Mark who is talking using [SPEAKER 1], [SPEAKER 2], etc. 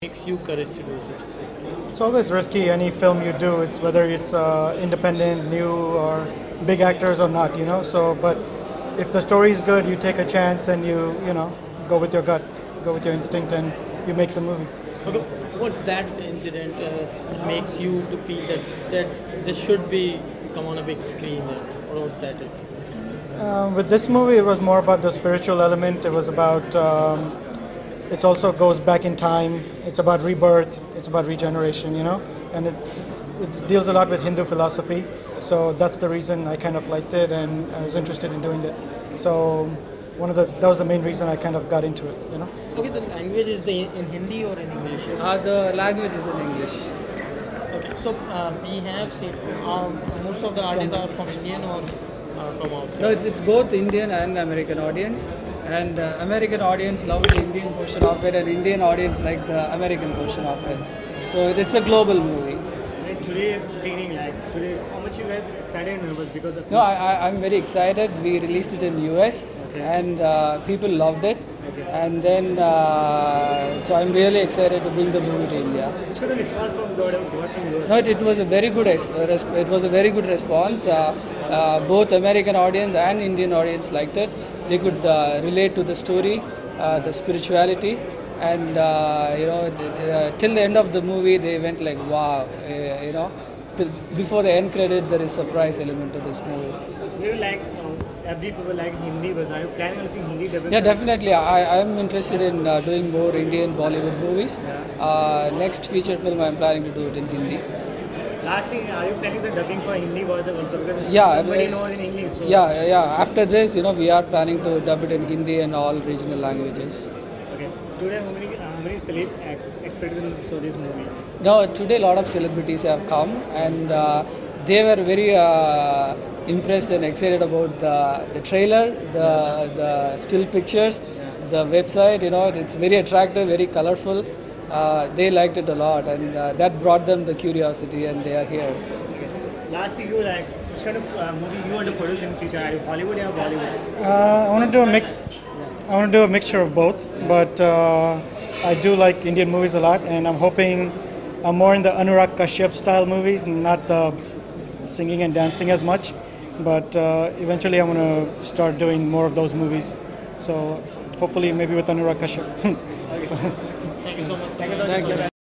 [SPEAKER 1] Makes you courage to do such?
[SPEAKER 2] It's always risky, any film you do. It's whether it's independent, new, or big actors or not, you know. So, but if the story is good, you take a chance and you go with your gut, go with your instinct, and you make the movie. So,
[SPEAKER 1] Okay, what's that incident that makes you to feel that this should be come on a big screen? What was that?
[SPEAKER 2] with this movie, it was more about the spiritual element. It was about. It also goes back in time. It's about rebirth. It's about regeneration, you know, and it deals a lot with Hindu philosophy. So that's the reason I kind of liked it, and I was interested in doing it. So that was the main reason I kind of got into it, you know.
[SPEAKER 1] Okay, the language is in Hindi or in English?
[SPEAKER 3] The language is in English.
[SPEAKER 1] Okay, so we have seen most of the artists are from Indian or from outside?
[SPEAKER 3] No, it's both Indian and American audience. And American audience love the Indian portion of it, and Indian audience like the American portion of it. So it's a global movie.
[SPEAKER 4] And today is screening like today. How much you guys excited and nervous because of?
[SPEAKER 3] No, I'm very excited. We released it in US, and people loved it. And then, so I'm really excited to bring the movie to India.
[SPEAKER 4] Which kind of response from God from yours?
[SPEAKER 3] No, it was a very good. It was a very good response. Both American audience and Indian audience liked it. They could relate to the story, the spirituality, and till the end of the movie, they went like, "Wow!" Before the end credit, there is a surprise element to this movie.
[SPEAKER 4] You like every people like Hindi, but are you planning on seeing Hindi dubbing?
[SPEAKER 3] Yeah, definitely. I'm interested in doing more Indian Bollywood movies. Next feature film, I'm planning to do it in Hindi.
[SPEAKER 4] Lastly, are you planning the dubbing for Hindi version also? Because
[SPEAKER 3] Yeah,
[SPEAKER 4] nobody knows in English. So
[SPEAKER 3] yeah. After this, we are planning to dub it in Hindi and all regional languages.
[SPEAKER 4] Okay. Today, how many celebs expected to show this movie?
[SPEAKER 3] No, today a lot of celebrities have come, and they were very impressed and excited about the trailer, the still pictures, the website. It's very attractive, very colorful. They liked it a lot, and that brought them the curiosity, and they are here.
[SPEAKER 4] Okay. Lastly, you like which kind of movie you want to produce in future? Are you Hollywood or Bollywood?
[SPEAKER 2] I want to do a mix. I want to do a mixture of both, but I do like Indian movies a lot, and I'm hoping I'm more in the Anurag Kashyap style movies, not the singing and dancing as much. But eventually, I'm going to start doing more of those movies. So hopefully, maybe with Anurag Kashyap. So.
[SPEAKER 1] Thank you so much.
[SPEAKER 3] Thank you.